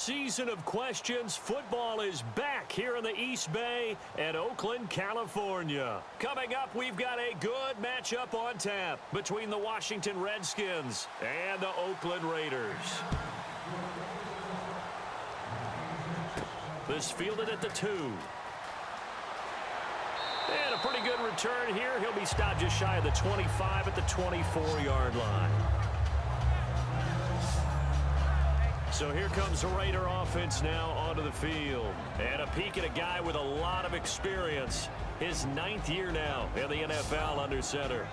Season of questions. Football is back here in the East Bay at Oakland, California. Coming up, we've got a good matchup on tap between the Washington Redskins and the Oakland Raiders. This fielded at the 2. And a pretty good return here. He'll be stopped just shy of the 25 at the 24-yard line. So here comes the Raider offense now onto the field. And a peek at a guy with a lot of experience. His 9th year now in the NFL under center.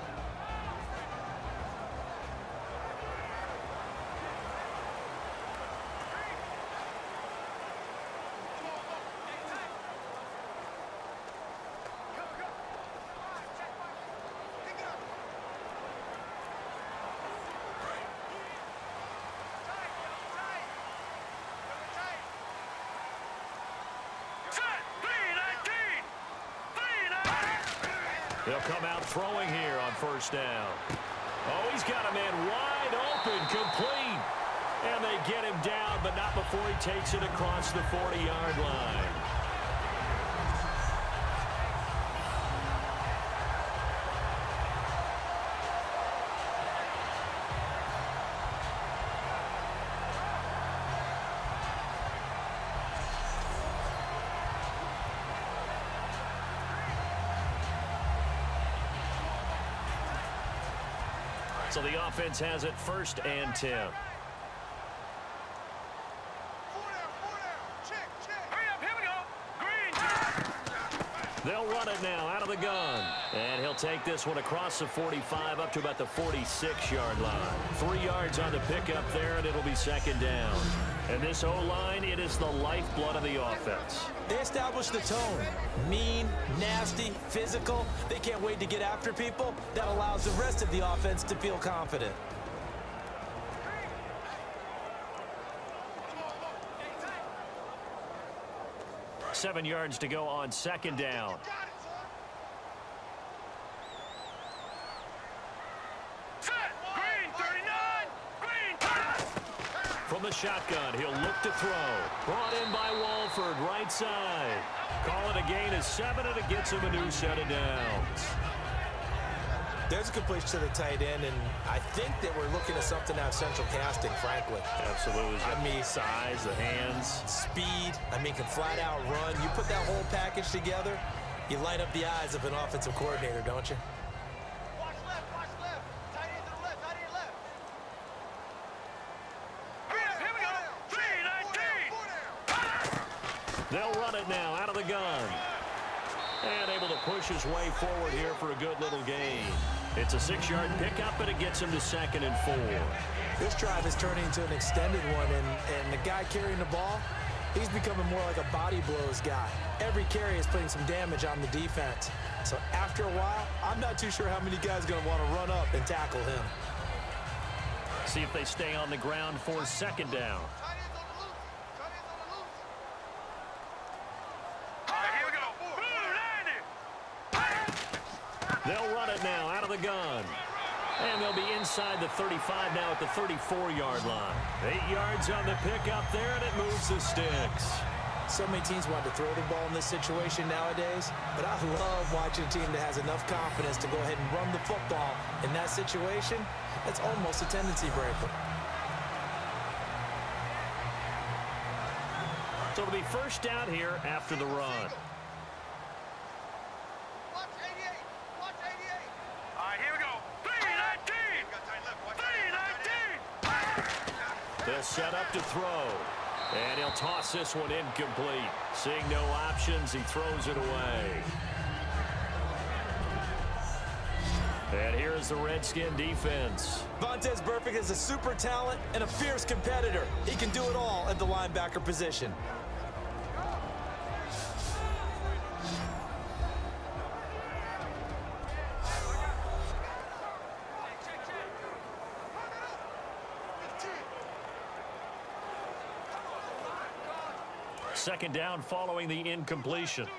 They'll come out throwing here on first down. Oh, he's got a man wide open, complete. And they get him down, but not before he takes it across the 40-yard line. So the offense has it 1st and 10. They'll run it now out of the gun. And he'll take this one across the 45 up to about the 46-yard line. 3 yards on the pickup there, and it'll be 2nd down. And this O-line, it is the lifeblood of the offense. They established the tone. Mean, nasty, physical. They can't wait to get after people. That allows the rest of the offense to feel confident. Seven yards to go on 2nd down. From the shotgun, he'll look to throw. Brought in by Walford, right side. Call it a gain of 7, and it gets him a new set of downs. There's a completion to the tight end, and I think that we're looking at something out of central casting, frankly. Absolutely. I mean, size, the hands. Speed. I mean, can flat out run. You put that whole package together, you light up the eyes of an offensive coordinator, don't you? Watch left, tight end to the left, tight end left. Here we go. 3-19. They'll run it now out of the gun. And able to push his way forward here for a good little gain. It's a 6-yard pickup, but it gets him to 2nd and 4. This drive is turning into an extended one, and the guy carrying the ball, he's becoming more like a body blows guy. Every carry is putting some damage on the defense. So after a while, I'm not too sure how many guys are going to want to run up and tackle him. See if they stay on the ground for 2nd down. They'll run it now out of the gun. And they'll be inside the 35 now at the 34-yard line. 8 yards on the pickup there, and it moves the sticks. So many teams want to throw the ball in this situation nowadays, but I love watching a team that has enough confidence to go ahead and run the football in that situation. That's almost a tendency breaker. So it'll be 1st down here after the run. They'll set up to throw. And he'll toss this one incomplete. Seeing no options, he throws it away. And here is the Redskin defense. Vontaze Burfict is a super talent and a fierce competitor. He can do it all at the linebacker position. Second down following the incompletion.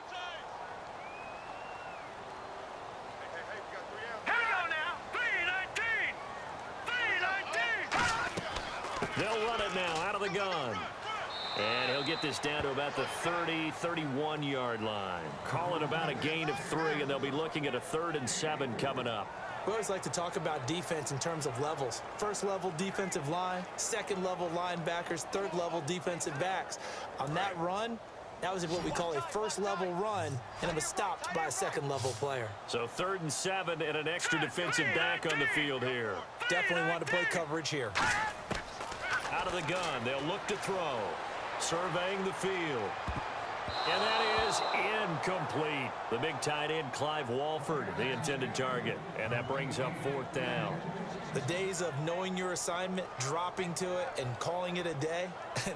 They'll run it now out of the gun. get this down to about the 30, 31-yard line. Call it about a gain of 3, and they'll be looking at a 3rd and 7 coming up. We always like to talk about defense in terms of levels. First level defensive line, second level linebackers, third level defensive backs. On that run, that was what we call a first level run, and it was stopped by a second level player. So 3rd and 7 and an extra defensive back on the field here. Definitely want to play coverage here. Out of the gun, they'll look to throw. Surveying the field. And that is incomplete. The big tight end, Clive Walford, the intended target. And that brings up 4th down. The days of knowing your assignment, dropping to it, and calling it a day,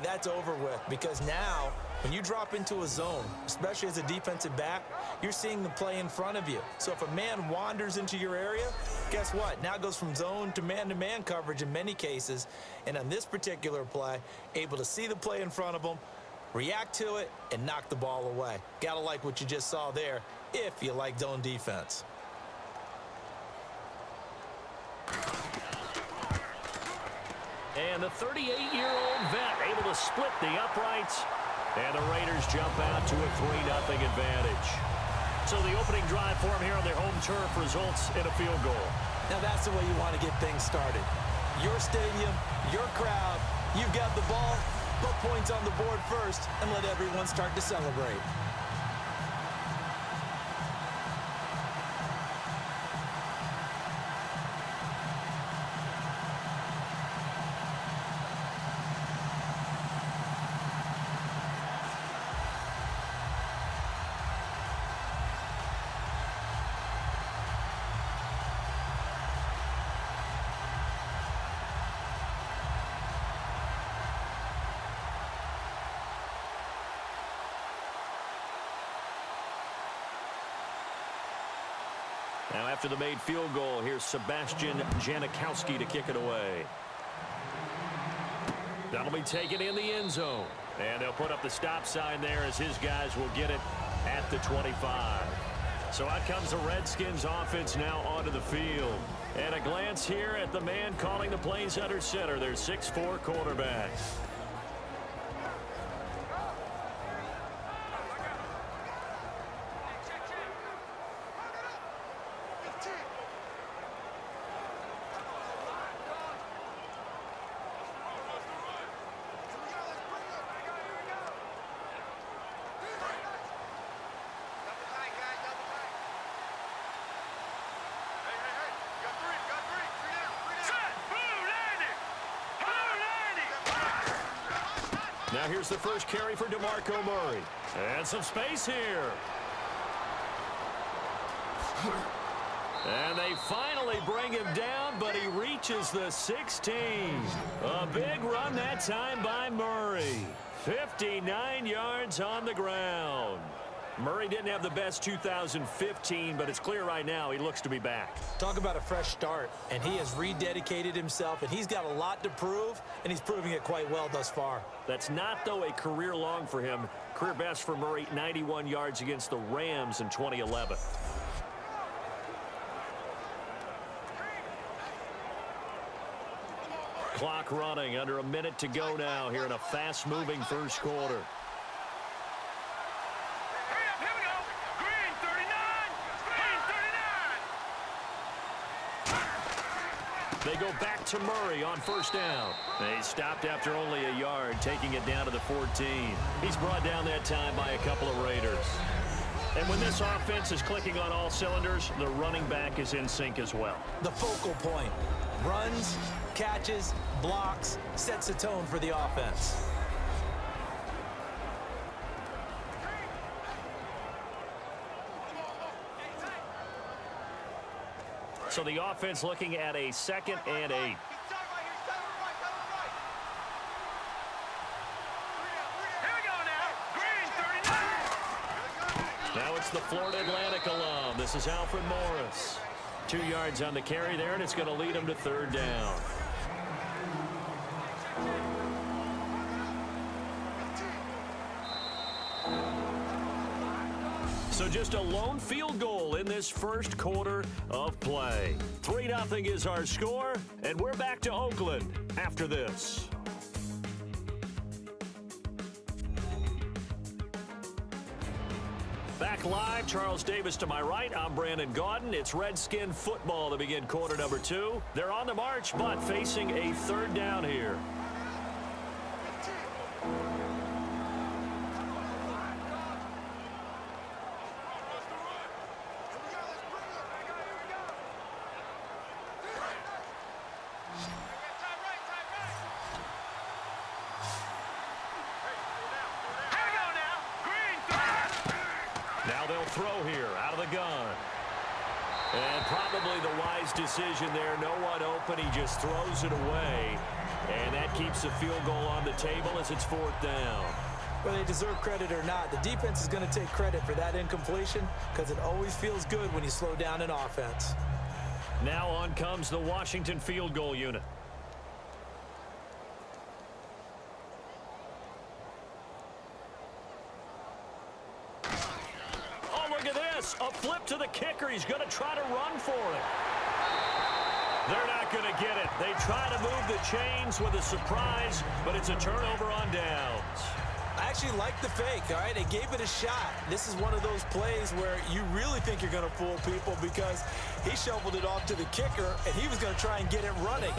that's over with. Because now, when you drop into a zone, especially as a defensive back, you're seeing the play in front of you. So if a man wanders into your area, guess what? Now it goes from zone to man coverage in many cases. And on this particular play, able to see the play in front of him, react to it, and knock the ball away. Gotta like what you just saw there if you like zone defense. And the 38-year-old vet able to split the uprights. And the Raiders jump out to a 3-0 advantage. So the opening drive for them here on their home turf results in a field goal. Now that's the way you want to get things started. Your stadium, your crowd, you've got the ball, put points on the board first, and let everyone start to celebrate. Now after the made field goal, here's Sebastian Janikowski to kick it away. That'll be taken in the end zone. And they'll put up the stop sign there as his guys will get it at the 25. So out comes the Redskins offense now onto the field. And a glance here at the man calling the plays under center, their 6'4" quarterback. Now here's the first carry for DeMarco Murray. And some space here. And they finally bring him down, but he reaches the 16. A big run that time by Murray. 59 yards on the ground. Murray didn't have the best 2015, but it's clear right now he looks to be back. Talk about a fresh start, and he has rededicated himself, and he's got a lot to prove, and he's proving it quite well thus far. That's not, though, a career long for him. Career best for Murray, 91 yards against the Rams in 2011. Clock running, under a minute to go now here in a fast-moving first quarter. They go back to Murray on first down. They stopped after only a yard, taking it down to the 14. He's brought down that time by a couple of Raiders. And when this offense is clicking on all cylinders, the running back is in sync as well. The focal point. Runs, catches, blocks, sets the tone for the offense. So the offense looking at a 2nd and 8. Now it's the Florida Atlantic alum. This is Alfred Morris. 2 yards on the carry there, and it's going to lead him to 3rd down. So just a lone field goal in this first quarter of play. 3-0 is our score, and we're back to Oakland after this. Back live, Charles Davis to my right. I'm Brandon Gaudin. It's Redskin football to begin quarter number 2. They're on the march, but facing a third down here. Now they'll throw here out of the gun. And probably the wise decision there. No one open. He just throws it away. And that keeps the field goal on the table as it's fourth down. Whether they deserve credit or not, the defense is going to take credit for that incompletion because it always feels good when you slow down an offense. Now on comes the Washington field goal unit. A flip to the kicker. He's going to try to run for it. They're not going to get it. They try to move the chains with a surprise, but it's a turnover on downs. I actually like the fake, all right? They gave it a shot. This is one of those plays where you really think you're going to fool people because he shoveled it off to the kicker, and he was going to try and get it running.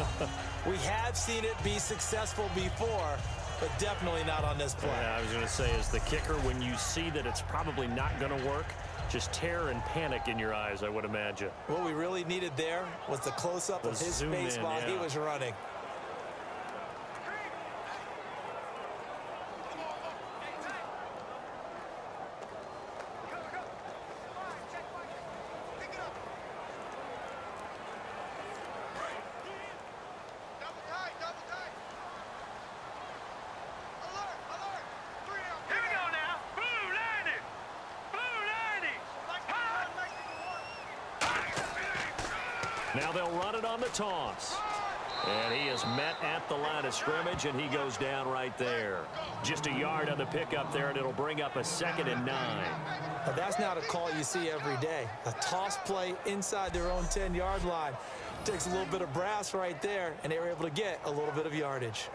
We have seen it be successful before, but definitely not on this play. Yeah, I was going to say, as the kicker, when you see that it's probably not going to work, just terror and panic in your eyes, I would imagine. What we really needed there was the close-up of his face while he was running. Now they'll run it on the toss. And he is met at the line of scrimmage, and he goes down right there. Just a yard on the pickup there, and it'll bring up a 2nd and 9. Now that's not a call you see every day. A toss play inside their own 10-yard line. Takes a little bit of brass right there, and they were able to get a little bit of yardage.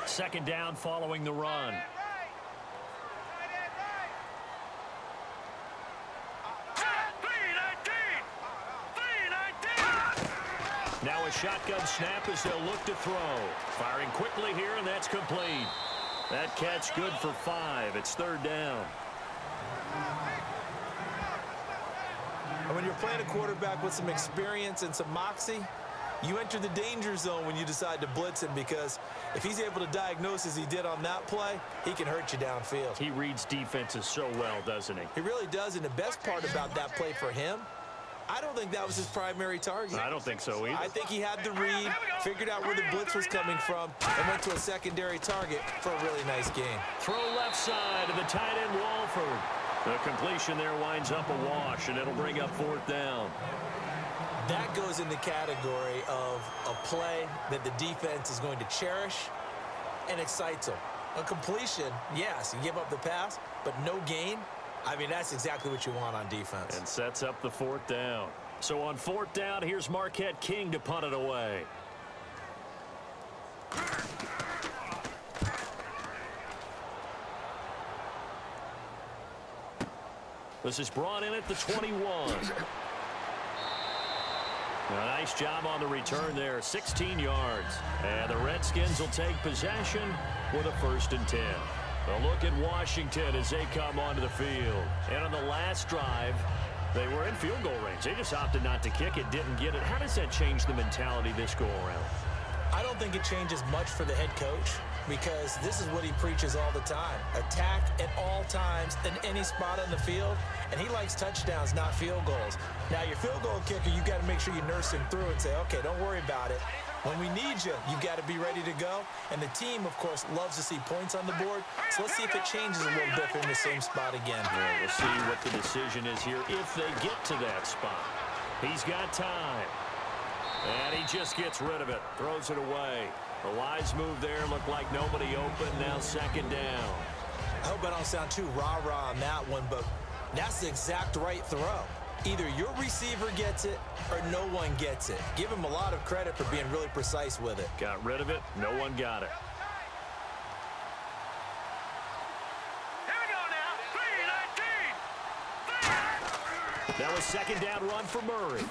Second down following the run. Now a shotgun snap as they'll look to throw. Firing quickly here, and that's complete. That catch good for 5. It's third down. And when you're playing a quarterback with some experience and some moxie, you enter the danger zone when you decide to blitz him, because if he's able to diagnose as he did on that play, he can hurt you downfield. He reads defenses so well, doesn't he? He really does, and the best part about that play for him, I don't think that was his primary target. I don't think so either. I think he had the read, figured out where the blitz was coming from, and went to a secondary target for a really nice game. Throw left side to the tight end, Walford. The completion there winds up a wash, and it'll bring up fourth down. That goes in the category of a play that the defense is going to cherish and excites them. A completion, yes, you give up the pass, but no gain. I mean, that's exactly what you want on defense. And sets up the fourth down. So on fourth down, here's Marquette King to punt it away. This is brought in at the 21. A nice job on the return there, 16 yards. And the Redskins will take possession with a 1st and 10. A look at Washington as they come onto the field. And on the last drive, they were in field goal range. They just opted not to kick it, didn't get it. How does that change the mentality this go around? I don't think it changes much for the head coach, because this is what he preaches all the time. Attack at all times in any spot on the field, and he likes touchdowns, not field goals. Now, your field goal kicker, you got to make sure you nurse him through and say, okay, don't worry about it. When we need you, you got to be ready to go. And the team, of course, loves to see points on the board. So let's see if it changes a little bit in the same spot again. Yeah, we'll see what the decision is here if they get to that spot. He's got time. And he just gets rid of it, throws it away. A wise move there, looked like nobody open, now 2nd down. I hope I don't sound too rah-rah on that one, but that's the exact right throw. Either your receiver gets it or no one gets it. Give him a lot of credit for being really precise with it. Got rid of it. No one got it. Here we go now. 3-19. That was second down run for Murray.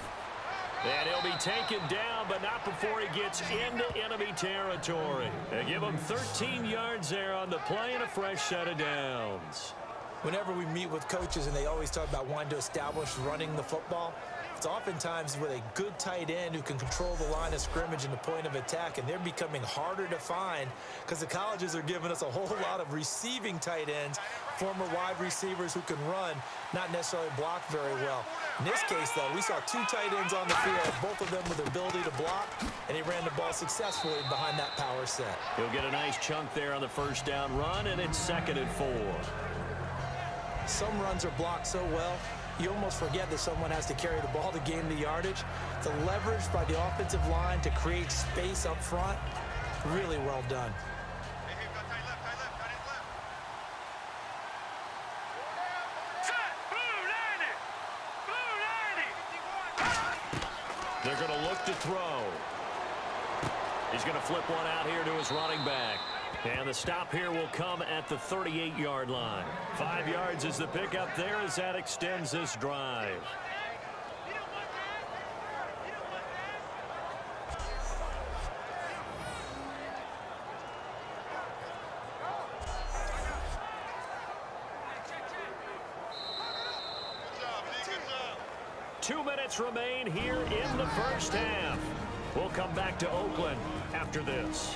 And he'll be taken down, but not before he gets into enemy territory. They give him 13 yards there on the play and a fresh set of downs. Whenever we meet with coaches and they always talk about wanting to establish running the football, it's oftentimes with a good tight end who can control the line of scrimmage and the point of attack, and they're becoming harder to find because the colleges are giving us a whole lot of receiving tight ends, former wide receivers who can run, not necessarily block very well. In this case, though, we saw two tight ends on the field, both of them with the ability to block, and he ran the ball successfully behind that power set. He'll get a nice chunk there on the first down run, and it's 2nd and 4. Some runs are blocked so well, you almost forget that someone has to carry the ball to gain the yardage. The leverage by the offensive line to create space up front, really well done. Hey, go tight left, tight left, tight left. Set, blue 90, blue 90. They're going to look to throw. He's going to flip one out here to his running back. And the stop here will come at the 38-yard line. 5 yards is the pickup there as that extends this drive. Good job, Lee, good job. 2 minutes remain here in the first half. We'll come back to Oakland after this.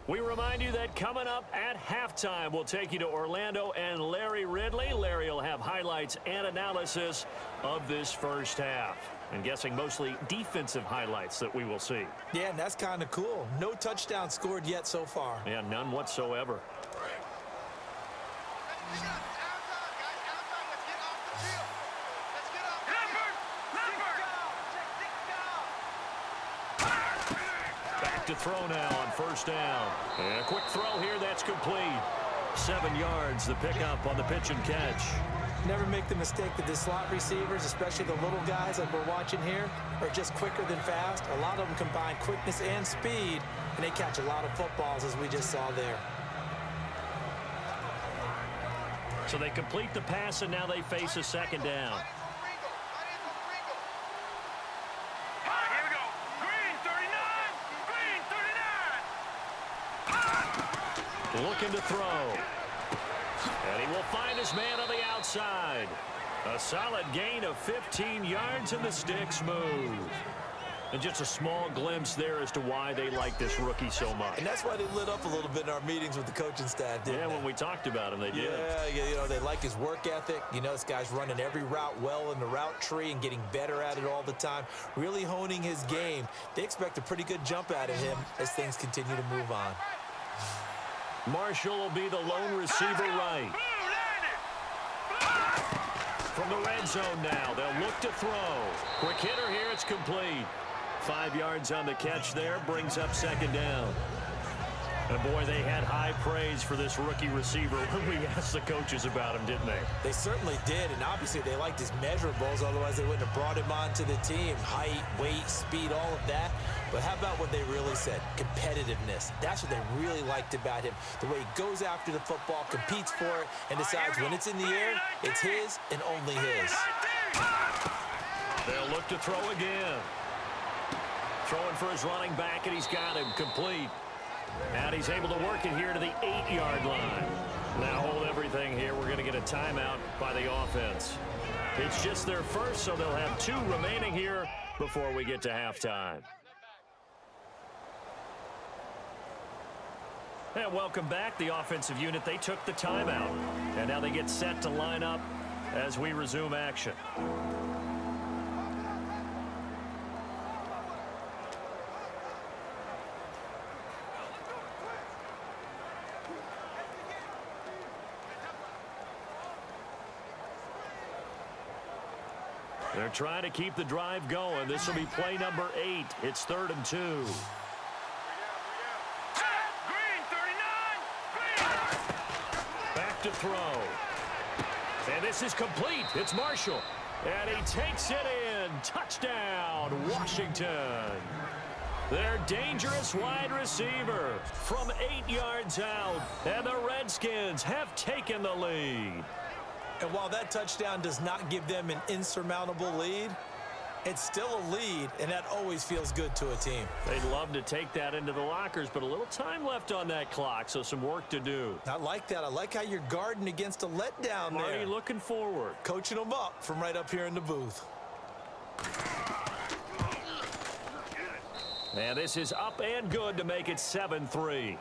We remind you that coming up at halftime, we'll take you to Orlando and Larry Ridley. Larry will have highlights and analysis of this first half. I'm guessing mostly defensive highlights that we will see. Yeah, and that's kind of cool. No touchdown scored yet so far. Yeah, none whatsoever. Let's get outside, guys, outside. Let's get off the field. Let's get off the field. Back to throw now on first down. And a quick throw here, that's complete. 7 yards, the pickup on the pitch and catch. Never make the mistake that the slot receivers, especially the little guys like we're watching here, are just quicker than fast. A lot of them combine quickness and speed, and they catch a lot of footballs, as we just saw there. So they complete the pass, and now they face a second down. Here we go. Green 39. Green 39. Looking to throw. And he will find his man on the outside. A solid gain of 15 yards, and the sticks move. And just a small glimpse there as to why they like this rookie so much. And that's why they lit up a little bit in our meetings with the coaching staff, didn't Yeah, they? when we talked about him, they did. Yeah, you know, they like his work ethic. You know, this guy's running every route well in the route tree and getting better at it all the time, really honing his game. They expect a pretty good jump out of him as things continue to move on. Marshall will be the lone receiver right. From the red zone now, they'll look to throw. Quick hitter here, it's complete. 5 yards on the catch there, brings up second down. And boy, they had high praise for this rookie receiver when we asked the coaches about him, didn't they? They certainly did, and obviously they liked his measurables, otherwise they wouldn't have brought him onto the team. Height, weight, speed, all of that. But how about what they really said? Competitiveness. That's what they really liked about him. The way he goes after the football, competes for it, and decides when it's in the air, it's his and only his. They'll look to throw again. Throwing for his running back, and he's got him complete. And he's able to work it here to the 8-yard line. Now hold everything here. We're going to get a timeout by the offense. It's just their first, so they'll have 2 remaining here before we get to halftime. And welcome back. The offensive unit, they took the timeout. And now they get set to line up as we resume action. They're trying to keep the drive going. This will be play number 8. It's 3rd and 2. to throw. And this is complete. It's Marshall. And he takes it in. Touchdown, Washington. Their dangerous wide receiver from 8 yards out. And the Redskins have taken the lead. And while that touchdown does not give them an insurmountable lead, it's still a lead, and that always feels good to a team. They'd love to take that into the lockers, but a little time left on that clock, so some work to do. I like that. I like how you're guarding against a letdown there. Marty looking forward. Coaching them up from right up here in the booth. And this is up and good to make it 7-3.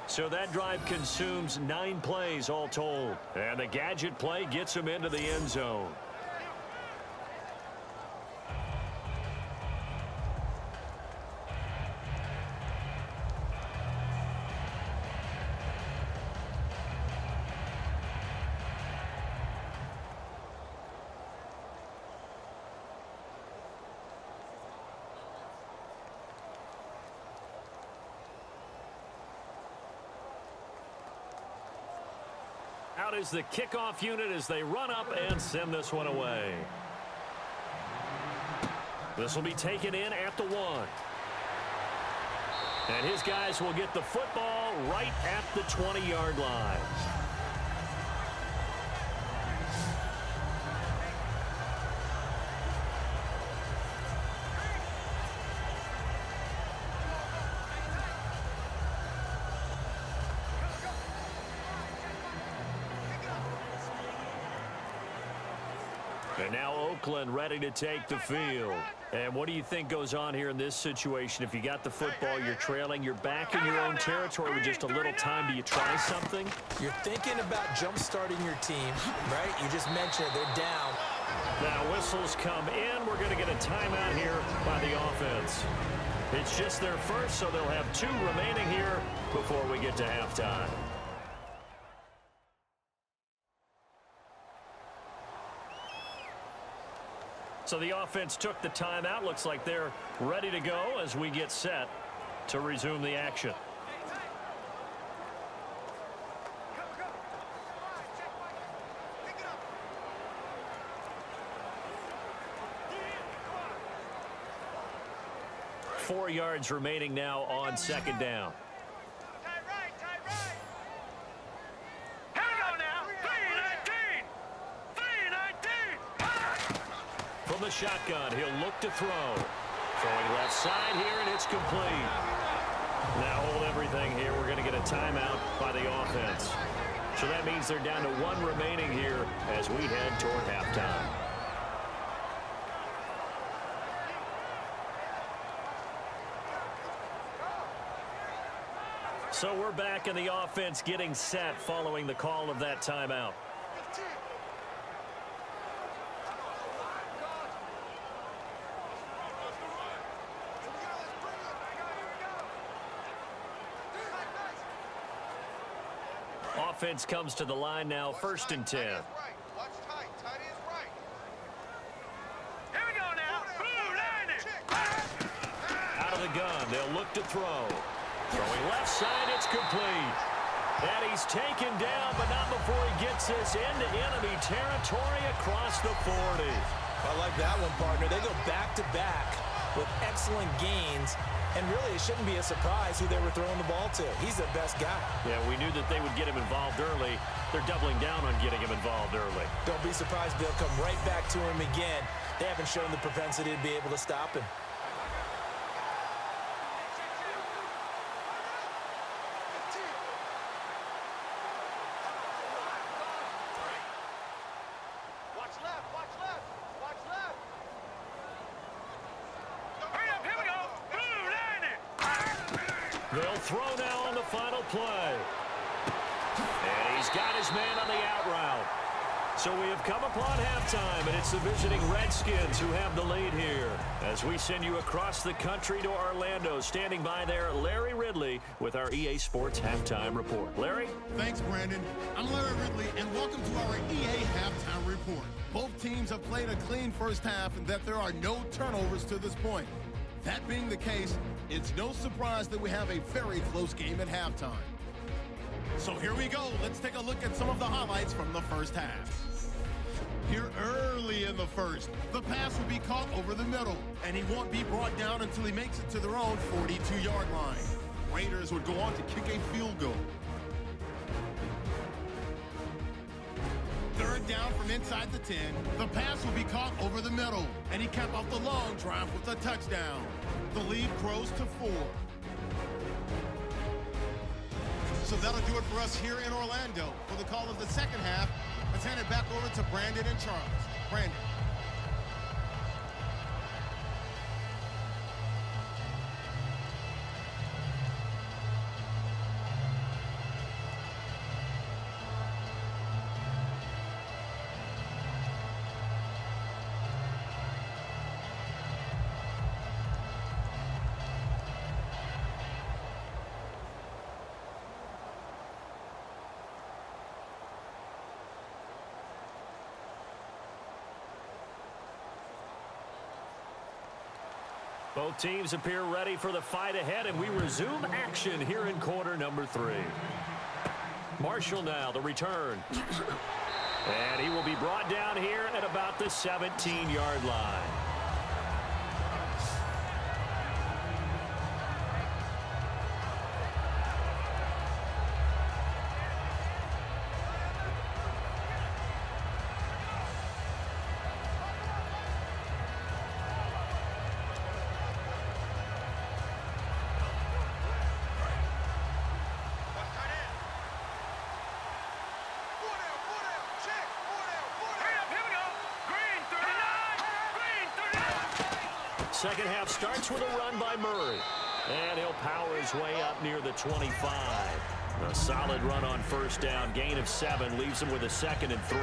So that drive consumes 9 plays all told. And the gadget play gets him into the end zone. Out is the kickoff unit as they run up and send this one away. This will be taken in at the 1. And his guys will get the football right at the 20-yard line. And now Oakland ready to take the field. And what do you think goes on here in this situation? If you got the football, you're trailing, you're back in your own territory with just a little time. Do you try something? You're thinking about jump-starting your team, right? You just mentioned they're down. Now whistles come in. We're going to get a timeout here by the offense. It's just their first, so they'll have 2 remaining here before we get to halftime. So the offense took the timeout. Looks like they're ready to go as we get set to resume the action. Four yards remaining now on second down. From the shotgun, he'll look to throw. Throwing left side here, and it's complete. Now hold everything here. We're going to get a timeout by the offense. So that means they're down to 1 remaining here as we head toward halftime. So we're back in the offense getting set following the call of that timeout. Offense comes to the line now, 1st and 10. Out of the gun, they'll look to throw. Throwing left side, it's complete. And he's taken down, but not before he gets this into enemy territory across the 40. I like that one, partner. They go back-to-back with excellent gains. And really, it shouldn't be a surprise who they were throwing the ball to. He's the best guy. Yeah, we knew that they would get him involved early. They're doubling down on getting him involved early. Don't be surprised they'll come right back to him again. They haven't shown the propensity to be able to stop him. They'll throw now on the final play. And he's got his man on the out route. So we have come upon halftime, and it's the visiting Redskins who have the lead here. As we send you across the country to Orlando, standing by there, Larry Ridley with our EA Sports Halftime Report. Larry? Thanks, Brandon. I'm Larry Ridley, and welcome to our EA Halftime Report. Both teams have played a clean first half and that there are no turnovers to this point. That being the case, it's no surprise that we have a very close game at halftime. So here we go. Let's take a look at some of the highlights from the first half. Here early in the first, the pass will be caught over the middle, and he won't be brought down until he makes it to their own 42-yard line. Raiders would go on to kick a field goal. Third down from inside the 10. The pass will be caught over the middle, and he capped off the long drive with a touchdown. The lead grows to 4. So that'll do it for us here in Orlando. For the call of the second half, let's hand it back over to Brandon and Charles. Brandon. Both teams appear ready for the fight ahead, and we resume action here in quarter number 3. Marshall now, the return. And he will be brought down here at about the 17-yard line. Second half starts with a run by Murray. And he'll power his way up near the 25. A solid run on first down. Gain of 7 leaves him with a 2nd and 3.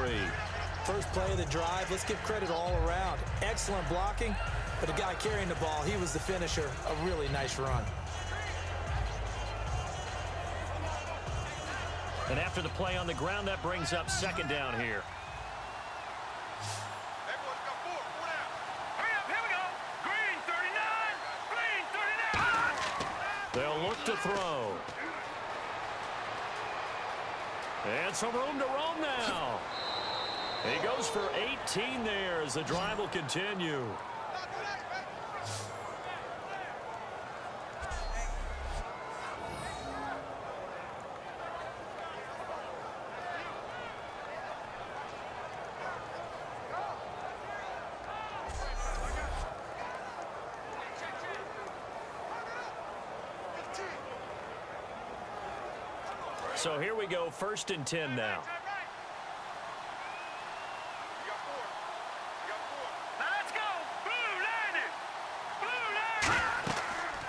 First play of the drive, let's give credit all around. Excellent blocking, but the guy carrying the ball, he was the finisher. A really nice run. And after the play on the ground, that brings up 2nd down here. They'll look to throw. And some room to roam now. He goes for 18 there as the drive will continue. So here we go, 1st and 10 now.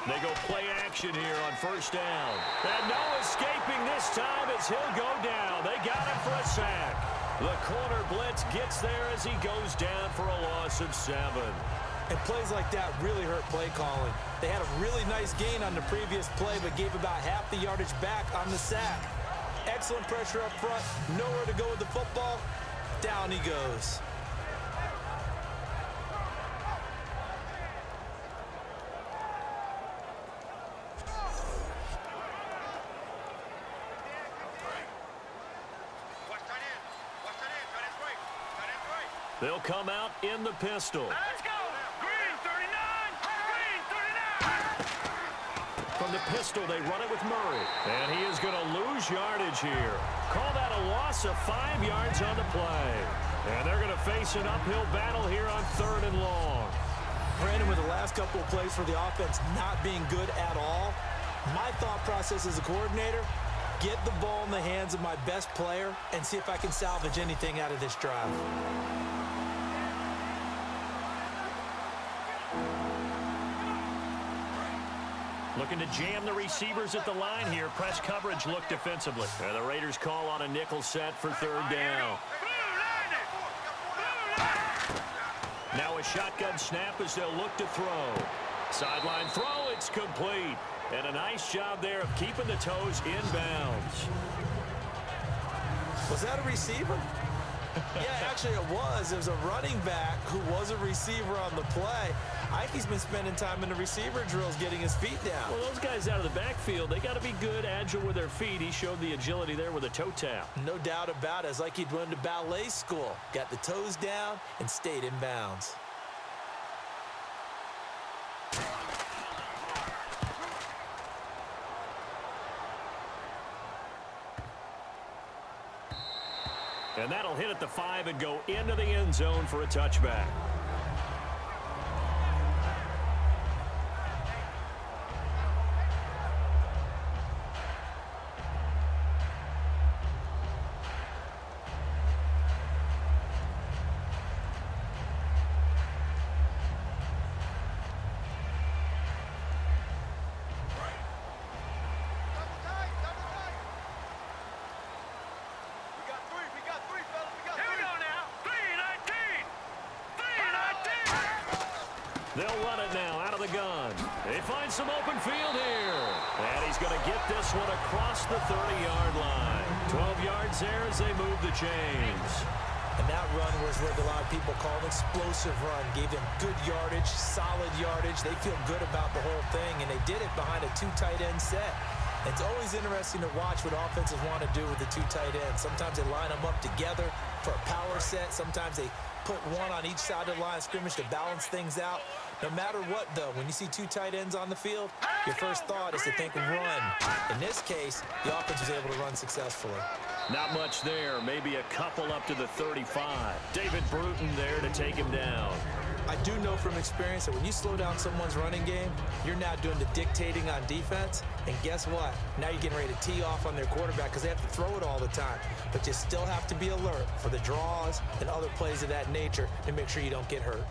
They go play action here on first down. And no escaping this time as he'll go down. They got him for a sack. The corner blitz gets there as he goes down for a loss of 7. And plays like that really hurt play calling. They had a really nice gain on the previous play, but gave about half the yardage back on the sack. Excellent pressure up front. Nowhere to go with the football. Down he goes. They'll come out in the pistol. Let's go! Green 39! Green 39! From the pistol, they run it with Murray. And he is going to lose yardage here. Call that a loss of 5 yards on the play. And they're going to face an uphill battle here on 3rd and long. Brandon, with the last couple of plays for the offense not being good at all, my thought process as a coordinator, get the ball in the hands of my best player and see if I can salvage anything out of this drive. Looking to jam the receivers at the line here. Press coverage look defensively. And the Raiders call on a nickel set for 3rd down. Now a shotgun snap as they'll look to throw. Sideline throw, it's complete. And a nice job there of keeping the toes in bounds. Was that a receiver? Yeah, actually it was. It was a running back who was a receiver on the play. I think he's been spending time in the receiver drills getting his feet down. Well, those guys out of the backfield, they got to be good, agile with their feet. He showed the agility there with a toe tap. No doubt about it. It's like he'd went to ballet school. Got the toes down and stayed in bounds. And that'll hit at the 5 and go into the end zone for a touchback. They'll run it now out of the gun. They find some open field here. And he's going to get this one across the 30-yard line. 12 yards there as they move the chains. And that run was what a lot of people call an explosive run. Gave them good yardage, solid yardage. They feel good about the whole thing, and they did it behind a 2 tight end set. It's always interesting to watch what offenses want to do with the 2 tight ends. Sometimes they line them up together for a power set. Sometimes they put one on each side of the line of scrimmage to balance things out. No matter what, though, when you see 2 tight ends on the field, your first thought is to think run. In this case, the offense was able to run successfully. Not much there. Maybe a couple up to the 35. David Bruton there to take him down. I do know from experience that when you slow down someone's running game, you're now doing the dictating on defense. And guess what? Now you're getting ready to tee off on their quarterback because they have to throw it all the time. But you still have to be alert for the draws and other plays of that nature to make sure you don't get hurt.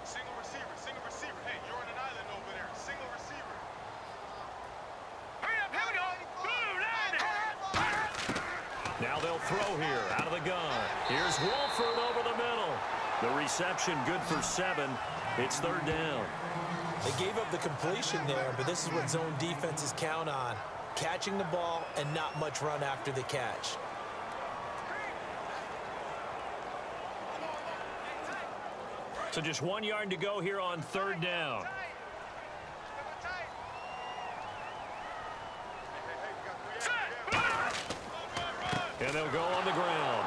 Single receiver. Hey, you're on an island over there. Single receiver. Hurry up, here we go. Now they'll throw here out of the gun. Here's Wolford over the middle. The reception good for 7. It's 3rd down. They gave up the completion there, but this is what zone defenses count on. Catching the ball and not much run after the catch. So just 1 yard to go here on 3rd down. And they'll go on the ground.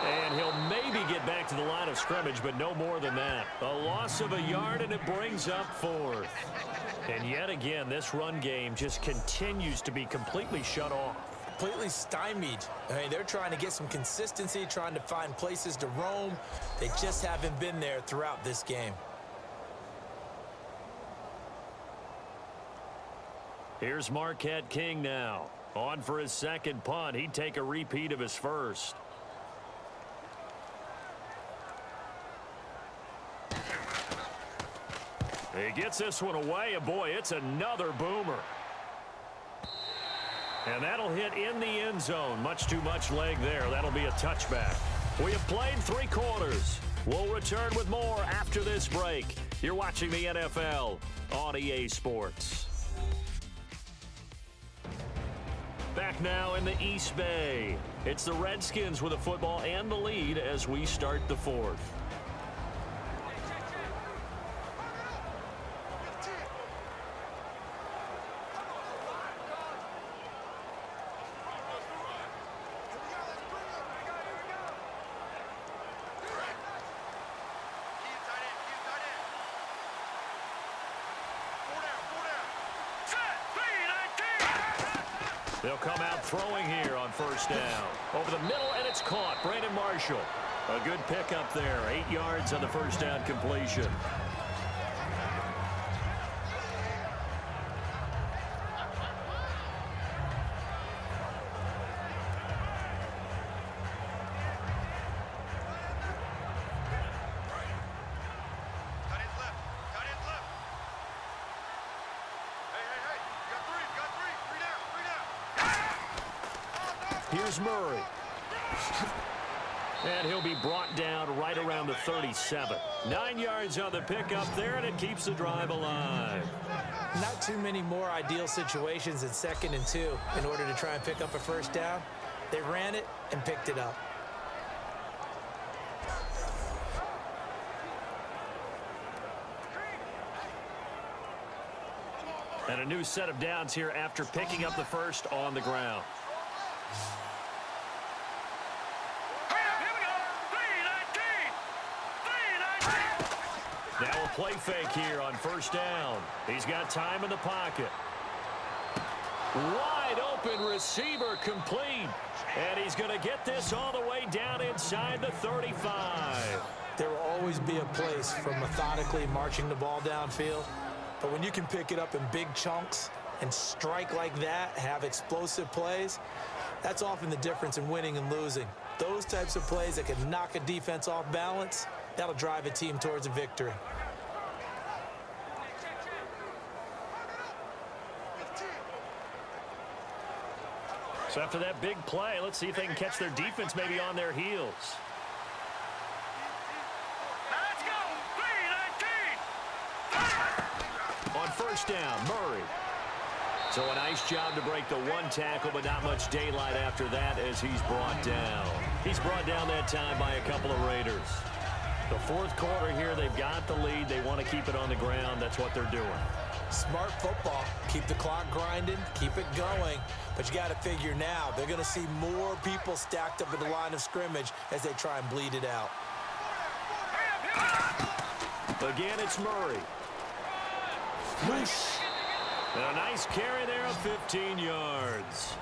And he'll maybe get back to the line of scrimmage, but no more than that. A loss of a yard, and it brings up 4th. And yet again, this run game just continues to be completely shut off. Completely stymied. I mean, they're trying to get some consistency, trying to find places to roam. They just haven't been there throughout this game. Here's Marquette King now. On for his 2nd punt. He'd take a repeat of his first. He gets this one away, and boy, it's another boomer. And that'll hit in the end zone. Much too much leg there. That'll be a touchback. We have played 3 quarters. We'll return with more after this break. You're watching the NFL on EA Sports. Back now in the East Bay. It's the Redskins with a football and the lead as we start the 4th. They'll come out throwing here on 1st down. Over the middle, and it's caught. Brandon Marshall. A good pickup there. 8 yards on the 1st down completion. Here's Murray. And he'll be brought down right around the 37. 9 yards on the pickup there, and it keeps the drive alive. Not too many more ideal situations in 2nd and 2 in order to try and pick up a 1st down. They ran it and picked it up. And a new set of downs here after picking up the first on the ground. Now a play fake here on first down. He's got time in the pocket. Wide open receiver complete. And he's going to get this all the way down inside the 35. There will always be a place for methodically marching the ball downfield. But when you can pick it up in big chunks and strike like that, have explosive plays, that's often the difference in winning and losing. Those types of plays that can knock a defense off balance, that'll drive a team towards a victory. So after that big play, let's see if they can catch their defense maybe on their heels. Let's go! 3-19! On first down, Murray. So a nice job to break the one tackle, but not much daylight after that as he's brought down. He's brought down that time by a couple of Raiders. The fourth quarter here, they've got the lead. They want to keep it on the ground. That's what they're doing. Smart football. Keep the clock grinding, keep it going. But you got to figure now, they're going to see more people stacked up at the line of scrimmage as they try and bleed it out. Again, it's Murray. Whoosh. And a nice carry there of 15 yards.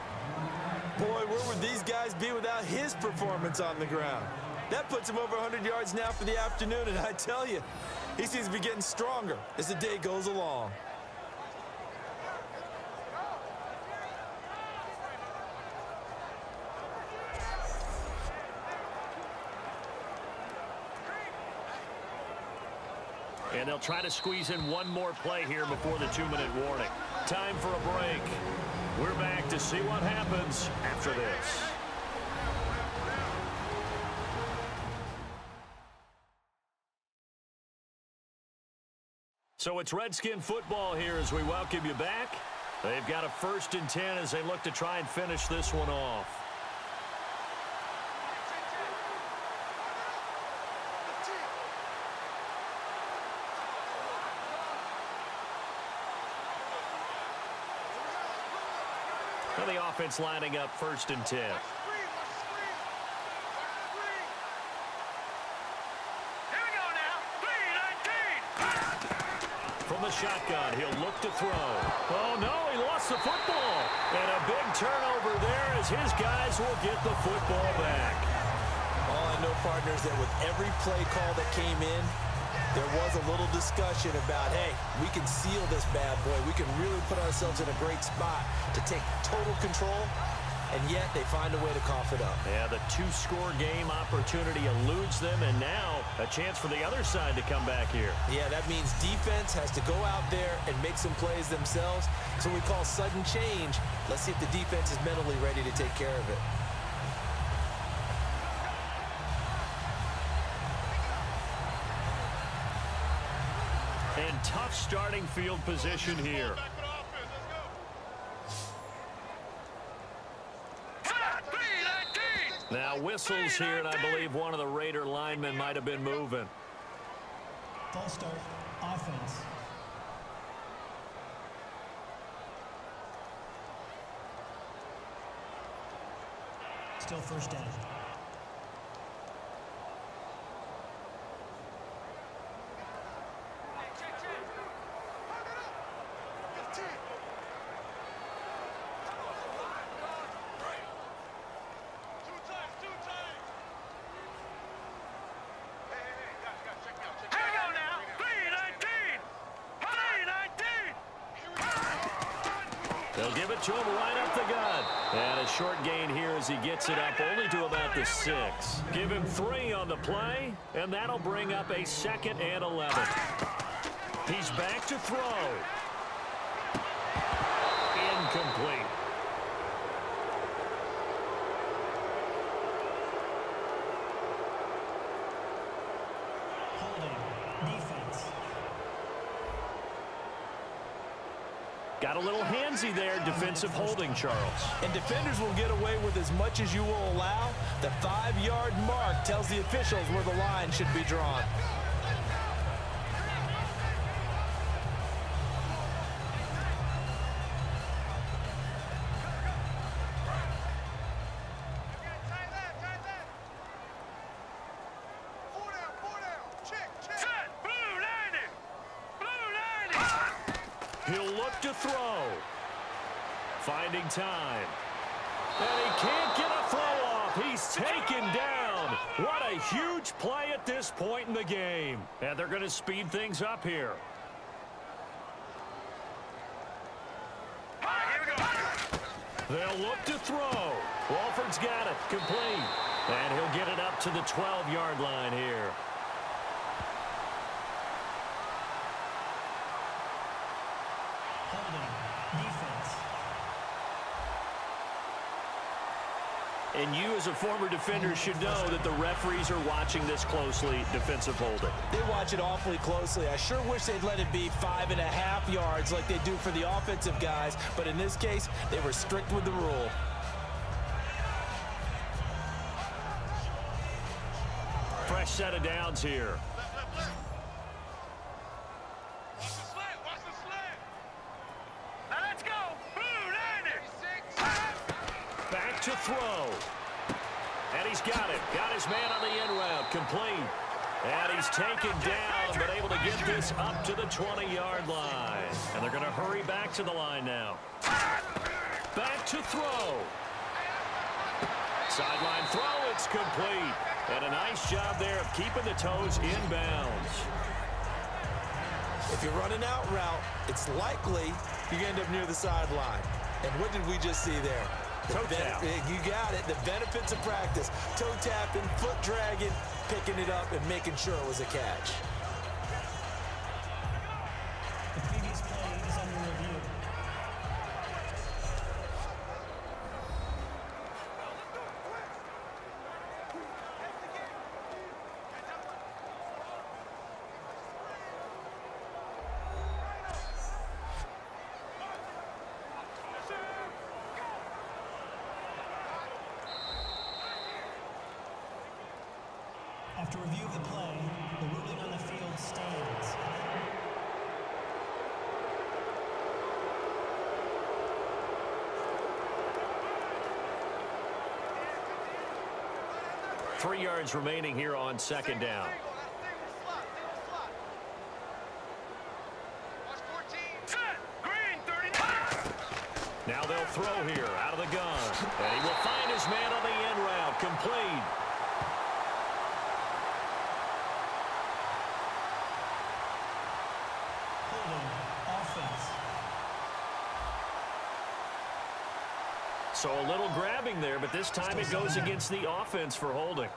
Boy, where would these guys be without his performance on the ground? That puts him over 100 yards now for the afternoon, and I tell you, he seems to be getting stronger as the day goes along. And they'll try to squeeze in one more play here before the 2-minute warning. Time for a break. We're back to see what happens after this. So it's Redskin football here as we welcome you back. They've got a 1st and 10 as they look to try and finish this one off. And the offense lining up 1st and 10. From the shotgun, he'll look to throw. Oh, no, he lost the football. And a big turnover there as his guys will get the football back. All I know, partners, that with every play call that came in, there was a little discussion about, hey, we can seal this bad boy. We can really put ourselves in a great spot to take total control, and yet they find a way to cough it up. Yeah, the 2-score game opportunity eludes them, and now a chance for the other side to come back here. Yeah, that means defense has to go out there and make some plays themselves. So we call sudden change. Let's see if the defense is mentally ready to take care of it. And tough starting field position here. Now whistles here, and I believe one of the Raider linemen might have been moving. False start, offense. Still 1st down. They'll give it to him right up the gut. And a short gain here as he gets it up only to about the 6. Give him 3 on the play, and that'll bring up a 2nd and 11. He's back to throw. Incomplete. Holding. Defense. Got a little handsy there, defensive holding, Charles. And defenders will get away with as much as you will allow. The 5-yard mark tells the officials where the line should be drawn. He'll look to throw. Finding time. And he can't get a throw off. He's taken down. What a huge play at this point in the game. And they're going to speed things up here. They'll look to throw. Walford's got it. Complete. And he'll get it up to the 12-yard line here. And you as a former defender should know that the referees are watching this closely, defensive holding. They watch it awfully closely. I sure wish they'd let it be 5.5 yards like they do for the offensive guys, but in this case, they were strict with the rule. Fresh set of downs here. To throw. And he's got it. Got his man on the end route. Complete. And he's taken down, but able to get this up to the 20-yard line. And they're going to hurry back to the line now. Back to throw. Sideline throw. It's complete. And a nice job there of keeping the toes in bounds. If you're running out route, it's likely you're going to end up near the sideline. And what did we just see there? Toe tap. You got it. The benefits of practice. Toe tapping, foot dragging, picking it up, and making sure it was a catch. The previous play is under review. After review of the play, the ruling on the field stands. Three yards remaining here on second down. Now they'll throw here out of the gun. And he will find his man on the end route. Complete. So a little grabbing there, but this time it goes against the offense for holding.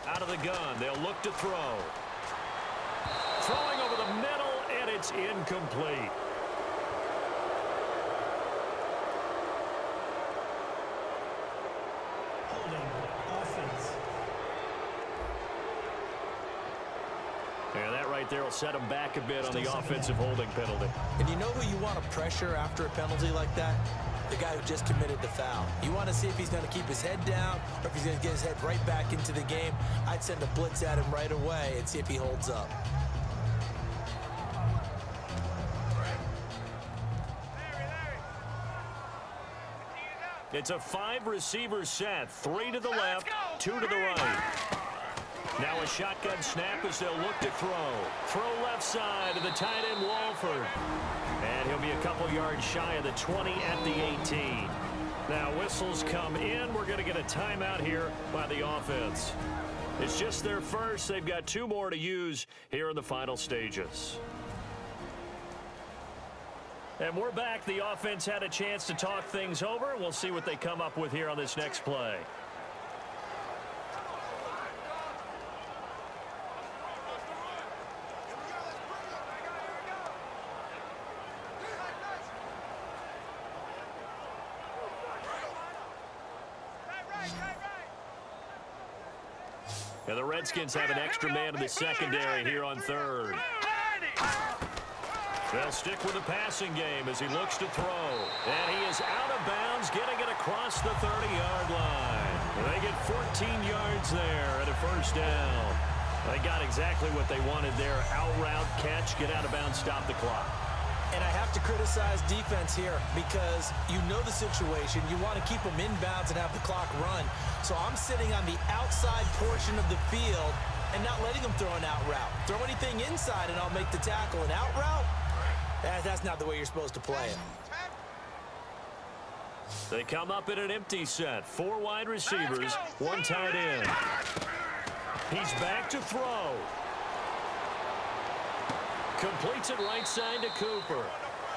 Out of the gun, they'll look to throw. Throwing over the middle, and it's incomplete. Holding, offense. And that right there will set him back a bit on the offensive holding penalty. And you know who you want to pressure after a penalty like that? The guy who just committed the foul. You want to see if he's going to keep his head down or if he's going to get his head right back into the game. I'd send a blitz at him right away and see if he holds up. It's a 5-receiver set. 3 to the left, 2 to the right. Now a shotgun snap as they'll look to throw. Throw left side to the tight end Walford. And he'll be a couple yards shy of the 20 at the 18. Now whistles come in. We're going to get a timeout here by the offense. It's just their first. They've got 2 more to use here in the final stages. And we're back. The offense had a chance to talk things over. We'll see what they come up with here on this next play. And the Redskins have an extra man in the secondary here on third. They'll stick with the passing game as he looks to throw. And he is out of bounds, getting it across the 30-yard line. They get 14 yards there and a first down. They got exactly what they wanted there. Out route, catch, get out of bounds, stop the clock. And I have to criticize defense here because you know the situation. You want to keep them inbounds and have the clock run. So I'm sitting on the outside portion of the field and not letting them throw an out route. Throw anything inside and I'll make the tackle. An out route? That's not the way you're supposed to play it. They come up in an empty set. 4 wide receivers, 1 tight end. He's back to throw. Completes it right side to Cooper.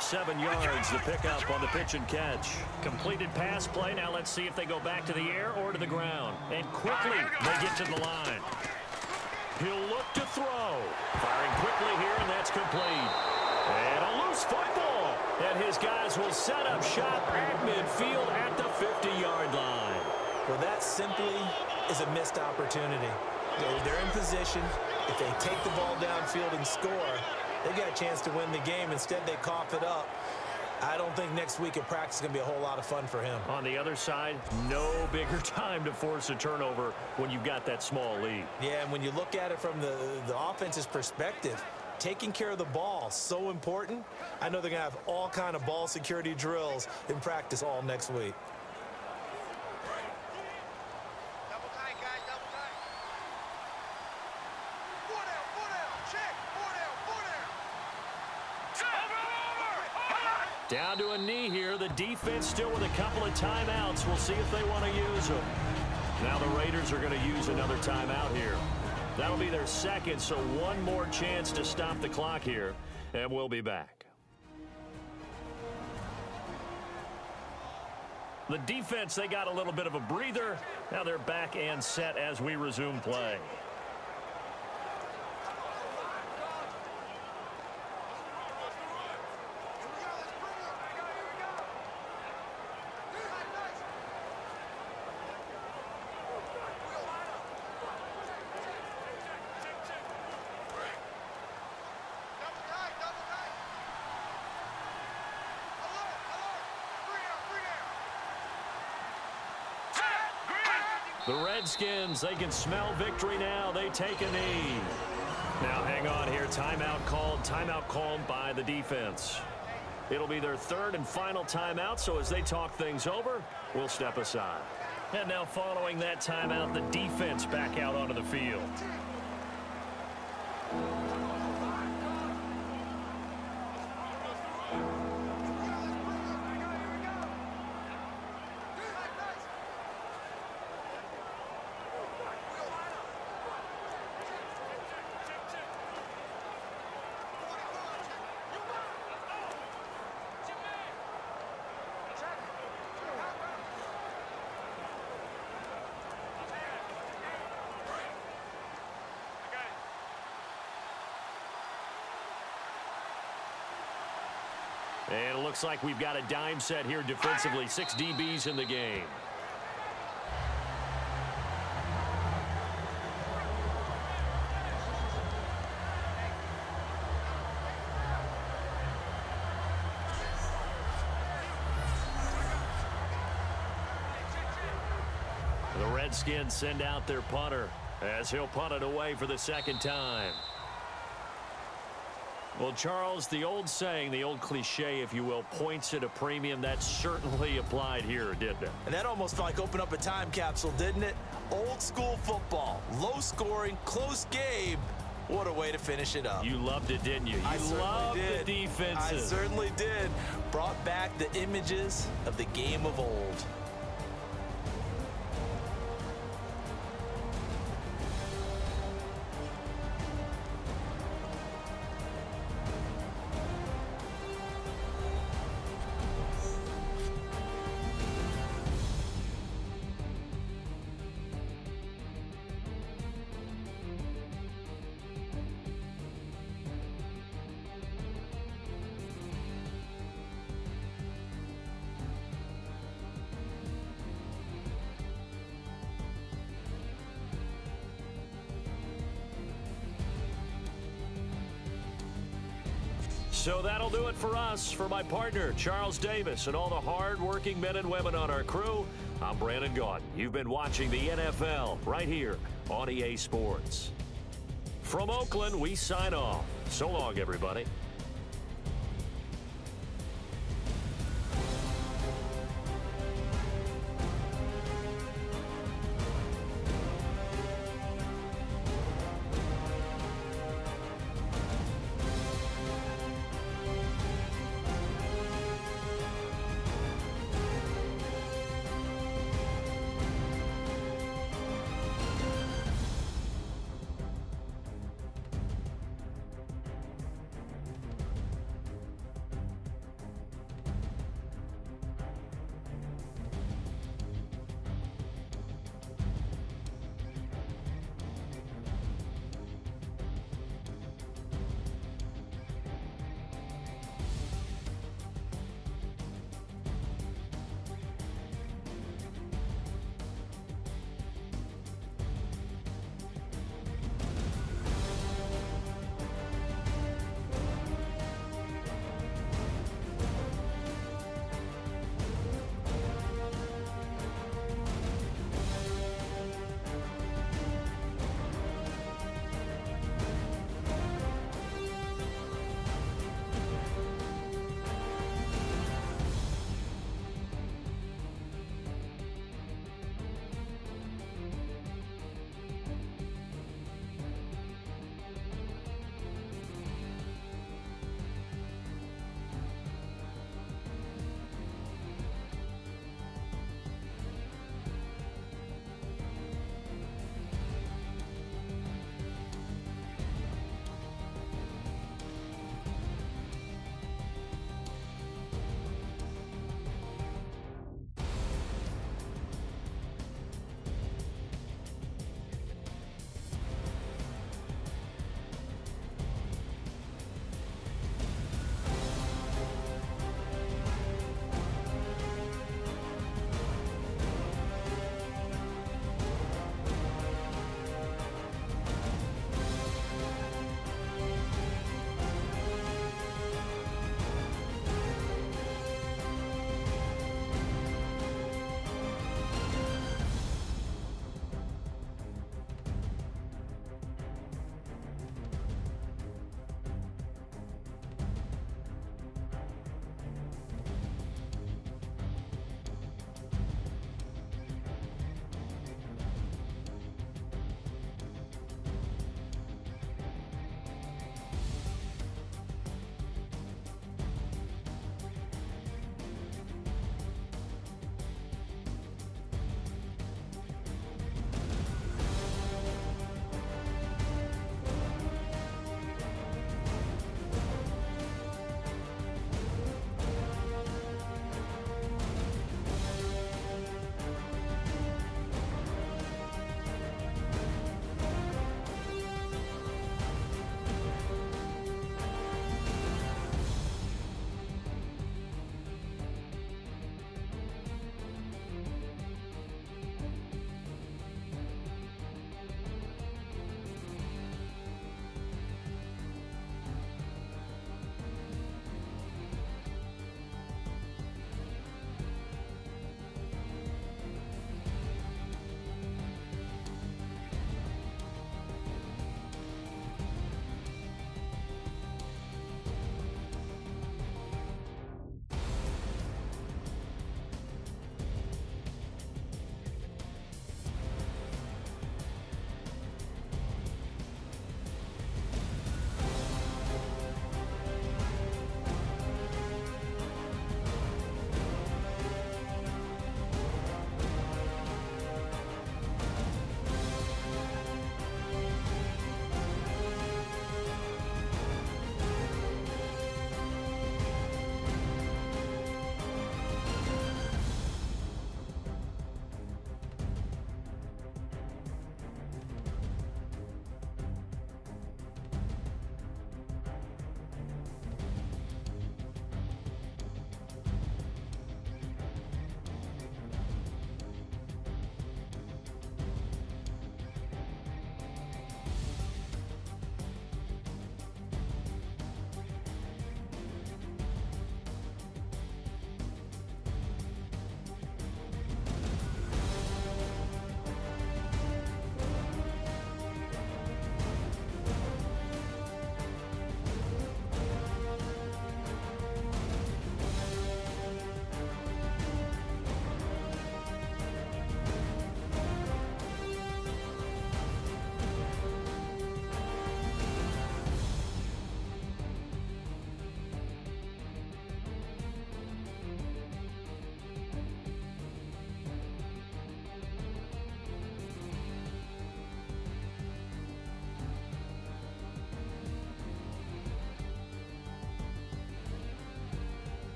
7 yards to pick up on the pitch and catch. Completed pass play. Now let's see if they go back to the air or to the ground. And quickly they get to the line. He'll look to throw. Firing quickly here, and that's complete. And a loose football. And his guys will set up shop at midfield at the 50-yard line. Well, that simply is a missed opportunity. They're in position. If they take the ball downfield and score, they've got a chance to win the game. Instead, they cough it up. I don't think next week at practice is going to be a whole lot of fun for him. On the other side, no bigger time to force a turnover when you've got that small lead. Yeah, and when you look at it from the offense's perspective, taking care of the ball, so important. I know they're going to have all kind of ball security drills in practice all next week. Double tight, guys, double tight. 4 down, 4 down. Check. 4 down, 4 down. Down to a knee here. The defense still with a couple of timeouts. We'll see if they want to use them. Now the Raiders are going to use another timeout here. That'll be their second, so one more chance to stop the clock here, and we'll be back. The defense, they got a little bit of a breather. Now they're back and set as we resume play. The Redskins, they can smell victory now. They take a knee. Now hang on here. Timeout called by the defense. It'll be their third and final timeout, so as they talk things over, we'll step aside. And now following that timeout, the defense back out onto the field. And it looks like we've got a dime set here defensively. 6 DBs in the game. The Redskins send out their punter as he'll punt it away for the second time. Well, Charles, the old saying, the old cliche, if you will, points at a premium, that certainly applied here, didn't it? And that almost felt like open up a time capsule, didn't it? Old school football, low scoring, close game. What a way to finish it up. You loved it, didn't you? You loved the defenses. I certainly did. Brought back the images of the game of old. So that'll do it for us. For my partner, Charles Davis, and all the hard-working men and women on our crew, I'm Brandon Gaudin. You've been watching the NFL right here on EA Sports. From Oakland, we sign off. So long, everybody.